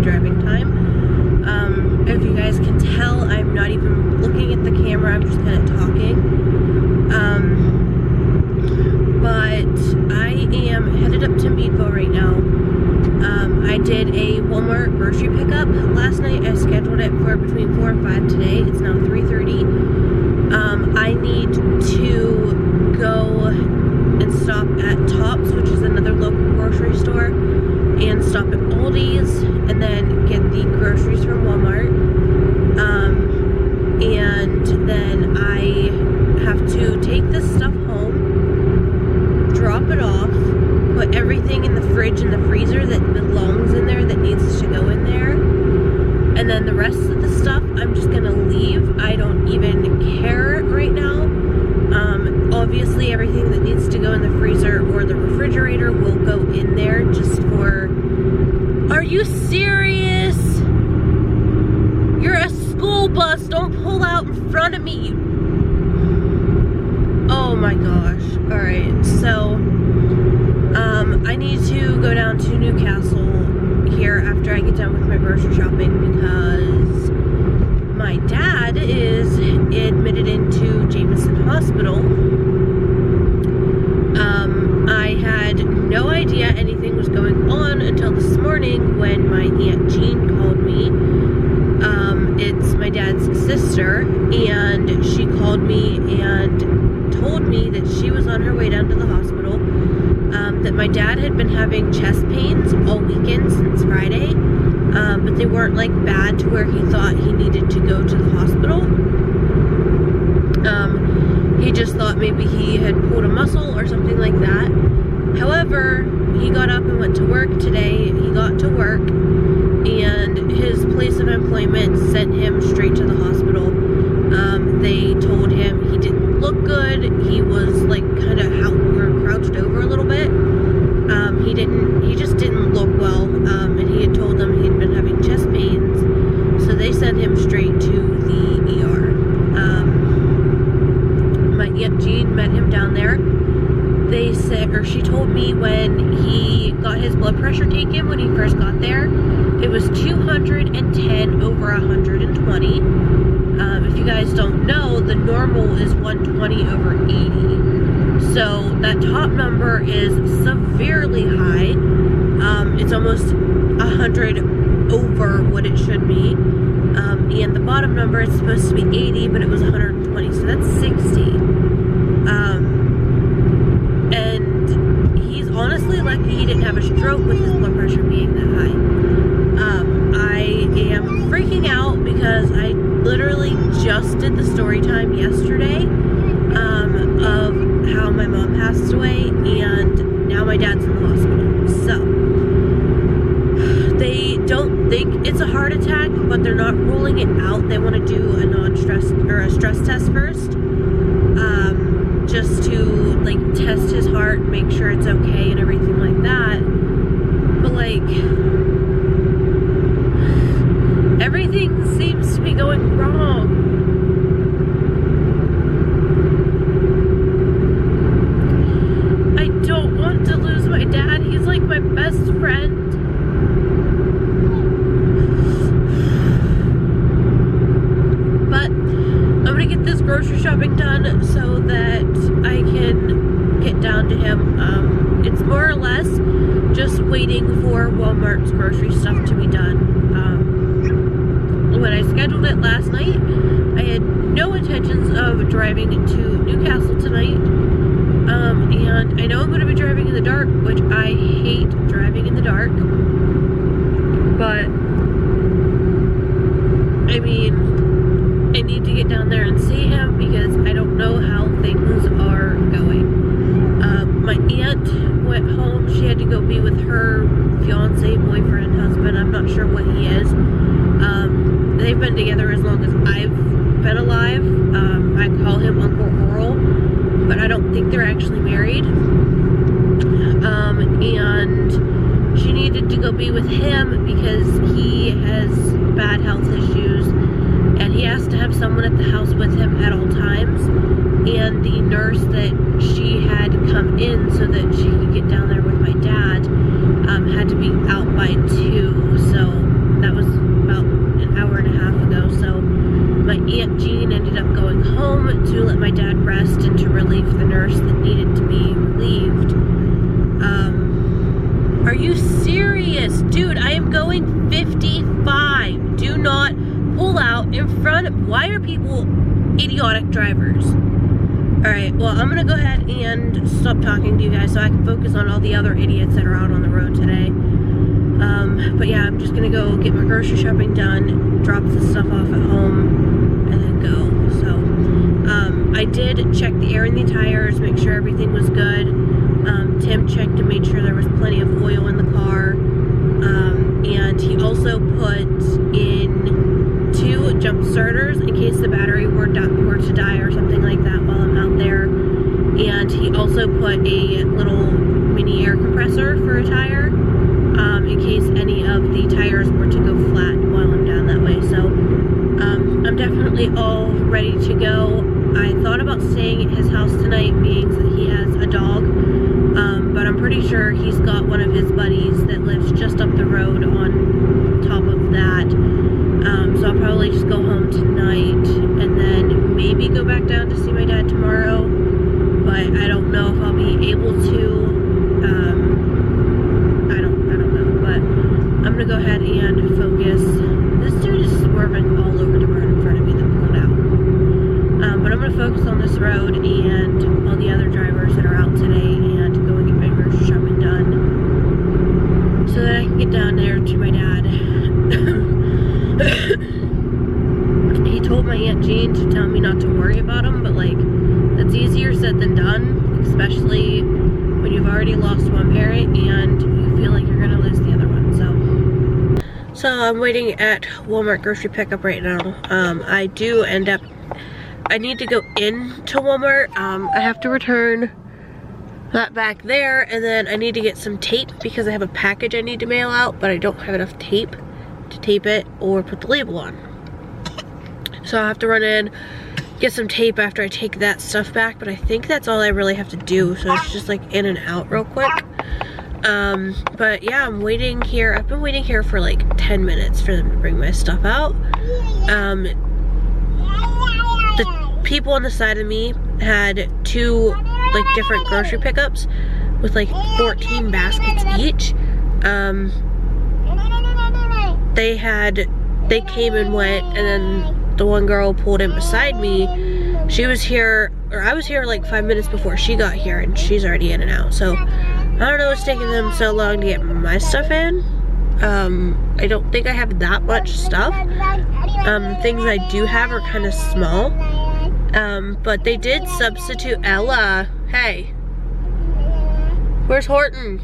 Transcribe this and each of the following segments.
driving time. If you guys can tell, I'm not even looking at the camera, I'm just kind of talking. But I am headed up to Meadville right now. I did a Walmart grocery pickup last night. I scheduled it for between 4 and 5 today. It's now 3:30. I need to go and stop at Tops, which is another local grocery store, and stop at Aldi's, and then get the groceries from Walmart. And then I have to take this stuff home, drop it off, put everything in the fridge and the freezer that belongs in there, that needs to go in there, and then the rest of the stuff I'm just gonna leave. I don't even care right now. Obviously everything that needs to go in the freezer or the refrigerator will go in there just for... Are you serious? You're a school bus, don't pull out in front of me. Oh my gosh. Alright, so I need to go down to Newcastle here after I get done with my grocery shopping, because my dad is admitted into Jameson Hospital. I had no idea anything was going on until this morning when my Aunt Jean called me. It's my dad's sister, and she called me and told me that she was on her way down to the hospital, that my dad had been having chest pains all weekend since Friday, but they weren't like bad to where he thought he needed to go to the hospital. He just thought maybe he had pulled a muscle or something like that. However, he got up and went to work today. He got to work, and his place of employment sent him straight to the hospital. They told him he didn't look good. He was like kind of crouched over a little bit. He just didn't look well, and he had told them he'd been having chest pains, so they sent him straight to the ER. My Aunt Jean met him down there. They said, or she told me when he got his blood pressure taken when he first got there, it was 210 over 120. If you guys don't know, the normal is 120 over 80. So that top number is severely high. It's almost 100 over what it should be. And the bottom number is supposed to be 80, but it was 120, so that's 60. And he's honestly lucky he didn't have a stroke with his blood pressure being that high. I am freaking out because I literally just did the story time yesterday of how my mom passed away, and now my dad's in the hospital. So they don't think it's a heart attack, but they're not ruling it out. They want to do a non-stress or a stress test first, just to like test his heart, make sure it's okay and everything like that. But like, everything seems to be going wrong. I don't want to lose my dad. He's like my best friend. But I'm gonna get this grocery shopping done so that I can get down to him. It's more or less just waiting for Walmart's grocery stuff to be done. When I scheduled it last night, I had no intentions of driving to Newcastle tonight. And I know I'm going to be driving in the dark, which I hate driving in the dark. But, I mean, I need to get down there and see him because I don't know how things are going. My aunt went home. She had to go be with her fiance, boyfriend, husband. I'm not sure what he is. They've been together as long as I've been alive. I call him Uncle Oral, but I don't think they're actually married. And she needed to go be with him because he has bad health issues, and he has to have someone at the house with him at all times. And the nurse that she had come in so that she could get down there with my dad had to be out by 2, so home to let my dad rest and to relieve the nurse that needed to be relieved. Are you serious? Dude, I am going 55. Do not pull out in front of, why are people idiotic drivers? Alright, well, I'm gonna go ahead and stop talking to you guys so I can focus on all the other idiots that are out on the road today. But yeah, I'm just gonna go get my grocery shopping done, drop the stuff off at home, and then go. So, I did check the air in the tires, make sure everything was good. Tim checked and made sure there was plenty of oil in the car. And he also put in 2 jump starters in case the battery were to die or something like that while I'm out there. And he also put a little mini air compressor for a tire in case any of the tires were to go flat while I'm down that way. So I'm definitely all ready to go. I thought about staying at his house tonight, being that he has a dog, but I'm pretty sure he's got one of his buddies that lives just up the road on top of that. So I'll probably just go home tonight and then maybe go back down to see my dad tomorrow, but I don't know if I'll be able to. I don't know, but I'm gonna go ahead and focus. This dude is swerving all over the road in front of me that pulled out. But I'm gonna focus on this road and all the other drivers that are out today and go and get my grocery shopping done so that I can get down there to my dad. He told my Aunt Jean to tell me not to worry about him, but like, that's easier said than done, especially when you've already lost one parent and you feel like you're gonna lose the other one. So I'm waiting at Walmart grocery pickup right now. I need to go into Walmart. I have to return that back there, and then I need to get some tape because I have a package I need to mail out, but I don't have enough tape to tape it or put the label on. So I'll have to run in, get some tape after I take that stuff back, but I think that's all I really have to do. So it's just like in and out real quick. But yeah, I'm waiting here. I've been waiting here for like 10 minutes for them to bring my stuff out. The people on the side of me had 2 like different grocery pickups with like 14 baskets each. They came and went, and then the one girl pulled in beside me. She was here, or I was here like 5 minutes before she got here, and she's already in and out. So I don't know what's taking them so long to get my stuff in. I don't think I have that much stuff. Things I do have are kind of small. But they did substitute Ella. Hey. Where's Horton?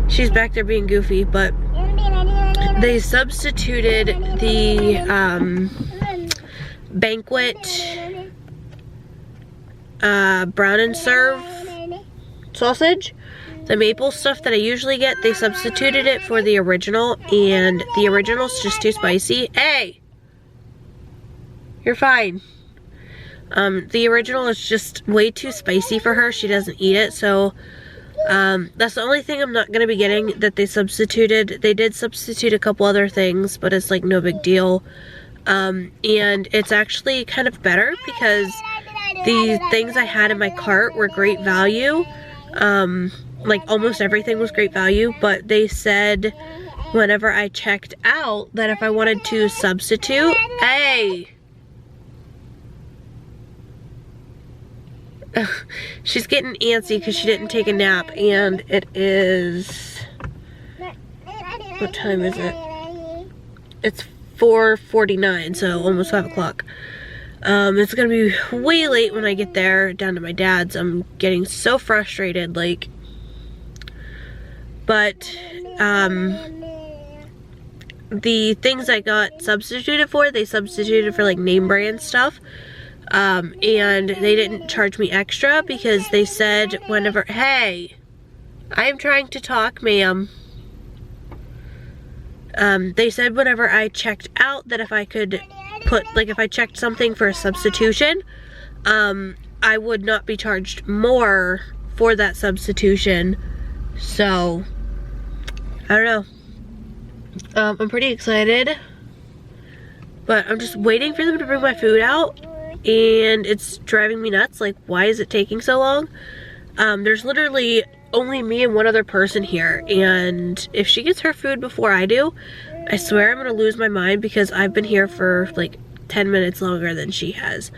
She's back there being goofy, but they substituted the banquet brown and serve sausage. The maple stuff that I usually get, they substituted it for the original, and the original's just too spicy. Hey! You're fine. The original is just way too spicy for her. She doesn't eat it, so that's the only thing I'm not going to be getting that they substituted. They did substitute a couple other things, but it's like no big deal. And it's actually kind of better because the things I had in my cart were great value. Like almost everything was great value, but they said whenever I checked out that if I wanted to substitute, hey! She's getting antsy because she didn't take a nap, and it is, what time is it? It's 4:49, so almost 5 o'clock. It's gonna be way late when I get there down to my dad's. I'm getting so frustrated, like, but the things I got substituted for, they substituted for like name brand stuff. And they didn't charge me extra because they said whenever, hey, I am trying to talk, ma'am. They said whenever I checked out that if I could put, like if I checked something for a substitution, I would not be charged more for that substitution. So, I don't know. I'm pretty excited. But I'm just waiting for them to bring my food out, and it's driving me nuts. Like, why is it taking so long? There's literally only me and one other person here, and if she gets her food before I do, I swear I'm gonna lose my mind, because I've been here for like 10 minutes longer than she has.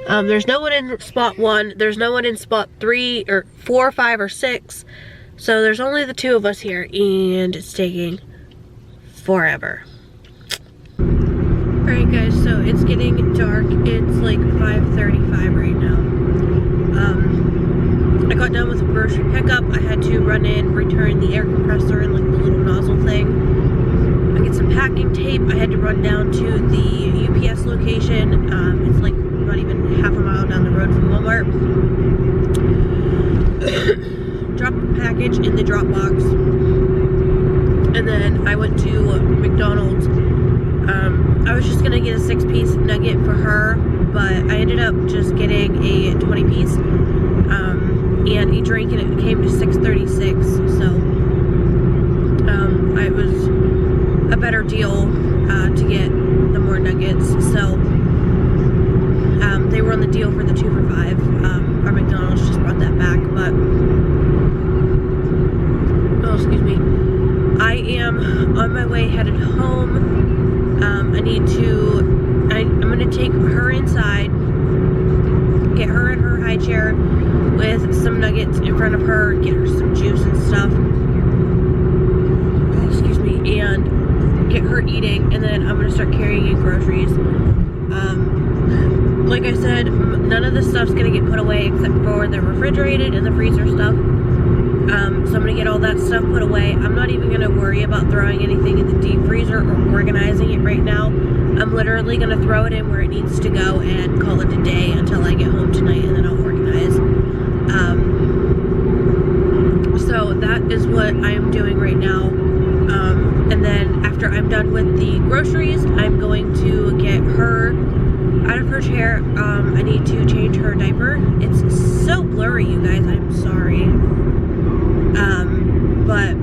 There's no one in spot 1, there's no one in spot 3 or 4, 5, or 6, so there's only the 2 of us here, and it's taking forever. Alright guys, so it's getting dark. It's like 5:35 right now. I got done with a grocery pickup. I had to run in, return the air compressor and like the little nozzle thing. I get some packing tape. I had to run down to the UPS location. It's like not even half a mile down the road from Walmart. Drop the package in the drop box. And then I went to McDonald's. I was just gonna get a 6-piece nugget for her, but I ended up just getting a 20-piece and a drink, and it came to $6.36. So it was a better deal to get the more nuggets. So they were on the deal for the 2 for $5. Our McDonald's just brought that back, but oh, excuse me. I am on my way headed home. I'm gonna take her inside, get her in her high chair with some nuggets in front of her, get her some juice and stuff, excuse me, and get her eating, and then I'm gonna start carrying in groceries. Like I said, none of this stuff's gonna get put away except for the refrigerated and the freezer stuff. So I'm gonna get all that stuff put away. I'm not even gonna worry about throwing anything in the deep freezer or organizing it right now. I'm literally gonna throw it in where it needs to go and call it a day until I get home tonight, and then I'll organize. So that is what I am doing right now. And then after I'm done with the groceries, I'm going to get her out of her chair. I need to change her diaper. It's so blurry, you guys, I'm sorry. But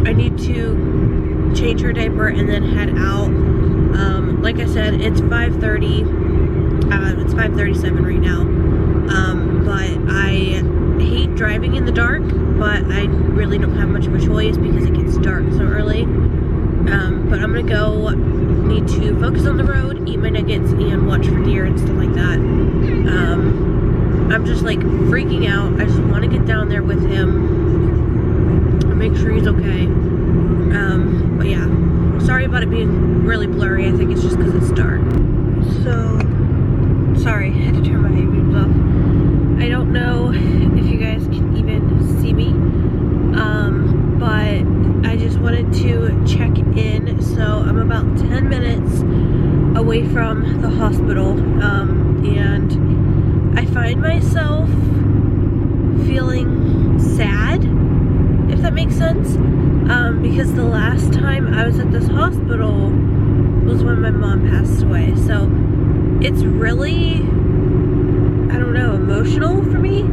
I need to change her diaper and then head out. Like I said, it's 5:30. It's 5:37 right now. But I hate driving in the dark, but I really don't have much of a choice because it gets dark so early. But I'm gonna go, need to focus on the road, eat my nuggets, and watch for deer and stuff like that. I'm just like freaking out. I just want to get down there with him and make sure he's okay. But yeah, sorry about it being really blurry. I think it's just because it's dark. So, sorry, I had to turn my beams off. I don't know if you guys can even see me, but I just wanted to check in. So I'm about 10 minutes away from the hospital, and I find myself feeling sad, if that makes sense, because the last time I was at this hospital was when my mom passed away. So it's really, I don't know, emotional for me.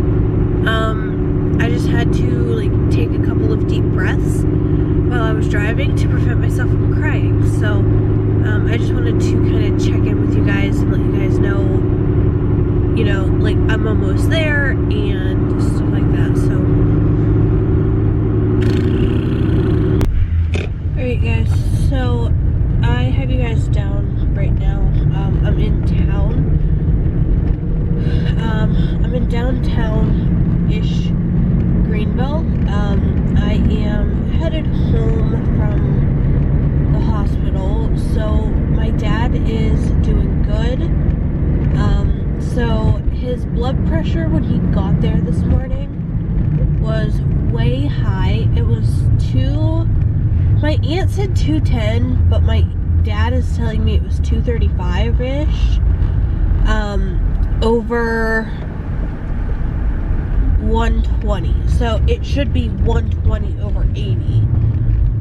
I just had to like take a couple of deep breaths while I was driving to prevent myself from crying. So I just wanted to kind of check in with you guys and let you guys know, you know, like I'm almost there and stuff like that. So alright guys, so I have you guys down right now. I'm in town. I'm in downtown-ish Greenville. I am headed home from the hospital. So my dad is doing good. So his blood pressure when he got there this morning was way high. It was my aunt said 210, but my dad is telling me it was 235-ish. Over 120. So it should be 120 over 80.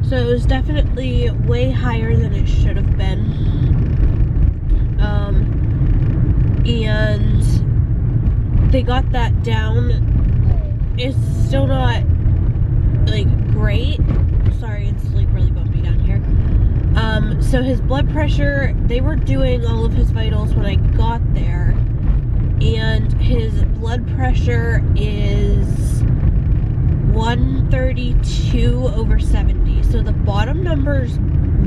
So it was definitely way higher than it should have been. And they got that down. It's still not like great. Sorry, it's like really bumpy down here. So his blood pressure, they were doing all of his vitals when I got there, and his blood pressure is 132/70. So the bottom number's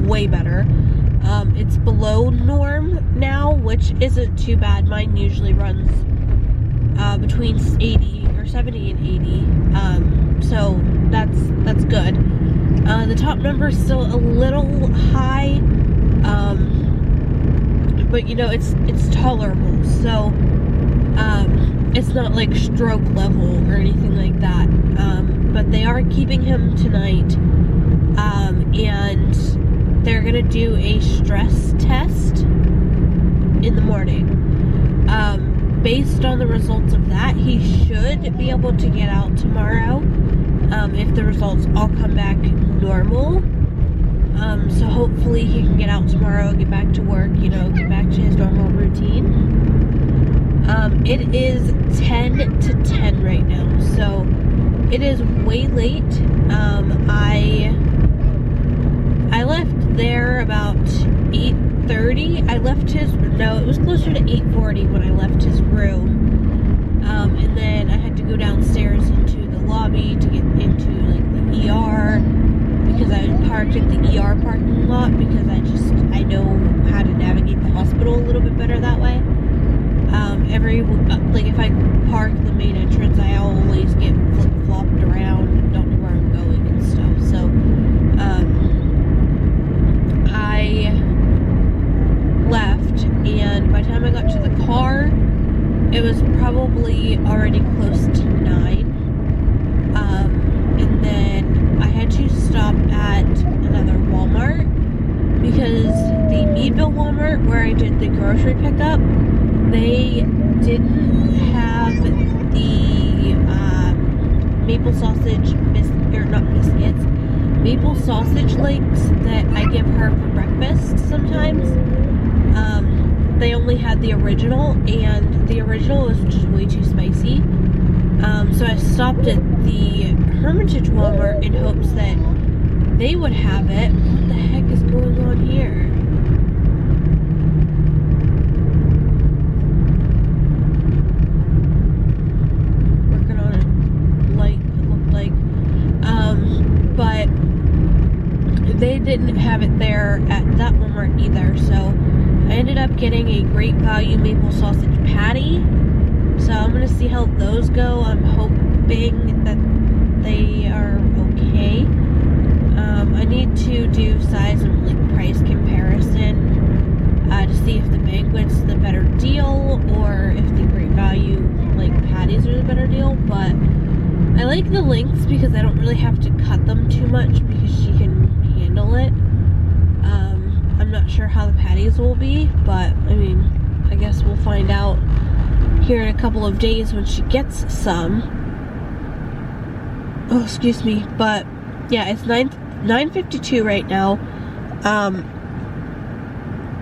way better. It's below norm now, which isn't too bad. Mine usually runs between 80 or 70 and 80. So that's good. The top number is still a little high, but you know, it's tolerable. So it's not like stroke level or anything like that. But they are keeping him tonight, and they're gonna do a stress test in the morning. Based on the results of that, he should be able to get out tomorrow, if the results all come back normal. So hopefully he can get out tomorrow, get back to work, you know, get back to his normal routine. It is 10 to 10 right now, so it is way late. I left there about 8:30. I left his, no, it was closer to 8:40 when I left his room. And then I had to go downstairs into the lobby to get into like the ER, because I was parked at the ER parking lot, because I know how to navigate the hospital a little bit better that way. Like if I park the main entrance, I always get flip-flopped around, don't know where I'm going and stuff. So, I left, and by the time I got to the car, it was probably already close to 9. And then I had to stop at another Walmart, because the Meadville Walmart where I did the grocery pickup, they didn't have the maple sausage maple sausage links that I give her for breakfast sometimes. They only had the original, and the original was just way too spicy. So I stopped at the Hermitage Walmart in hopes that they would have it. What the heck is going on here? Working on a light, it looked like. But they didn't have it there at that Walmart either, so I ended up getting a Great Value maple sausage patty. So I'm gonna see how those go. I'm hoping that they are okay. I need to do size and like price comparison to see if the Banquet's the better deal, or if the Great Value like patties are the better deal. But I like the links because I don't really have to cut them too much, because she can handle it. I'm not sure how the patties will be, but I mean, I guess we'll find out here in a couple of days when she gets some. Oh, excuse me. But yeah, it's 9:52 right now.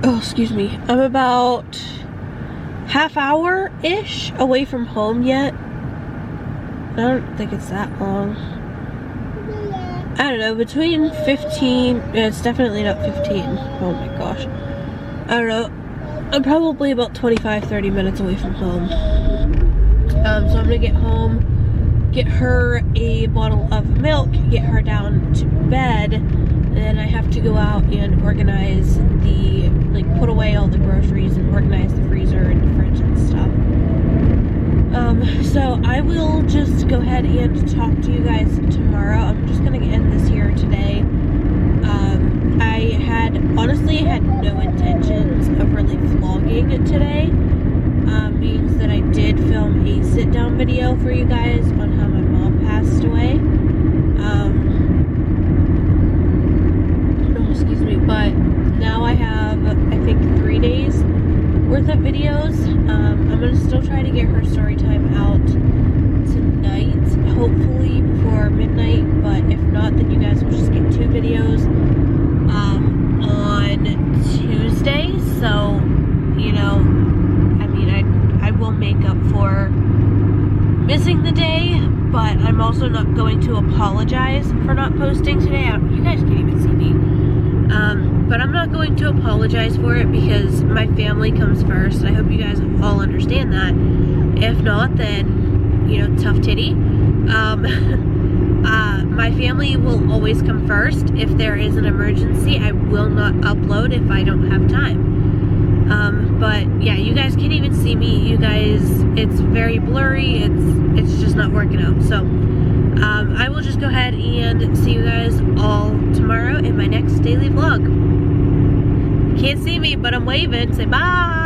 Oh, excuse me. I'm about half hour-ish away from home yet. I don't think it's that long. I don't know, between 15, it's definitely not 15. Oh my gosh. I don't know. I'm probably about 25-30 minutes away from home. So I'm gonna get home, get her a bottle of milk, get her down to bed, and then I have to go out and organize the, like, put away all the groceries and organize the freezer and the fridge and stuff. So I will just go ahead and talk to you guys tomorrow. I'm just gonna end this here today. I honestly had no intentions of really vlogging today, means that I did film a sit-down video for you guys on how my mom passed away. Oh, excuse me, but now I have, I think, 3 days worth of videos. I'm gonna still try to get her story time out tonight, hopefully before midnight, but if not, then you guys will just get 2 videos on Tuesday. So, you know, I mean, I will make up for missing the day, but I'm also not going to apologize for not posting today. You guys can't even see me. But I'm not going to apologize for it because my family comes first. I hope you guys all understand that. If not, then, you know, tough titty. My family will always come first. If there is an emergency, I will not upload if I don't have time. But yeah, you guys can't even see me. You guys, it's very blurry. It's just not working out. So I will just go ahead and see you guys all tomorrow in my next daily vlog. You can't see me, but I'm waving. Say bye.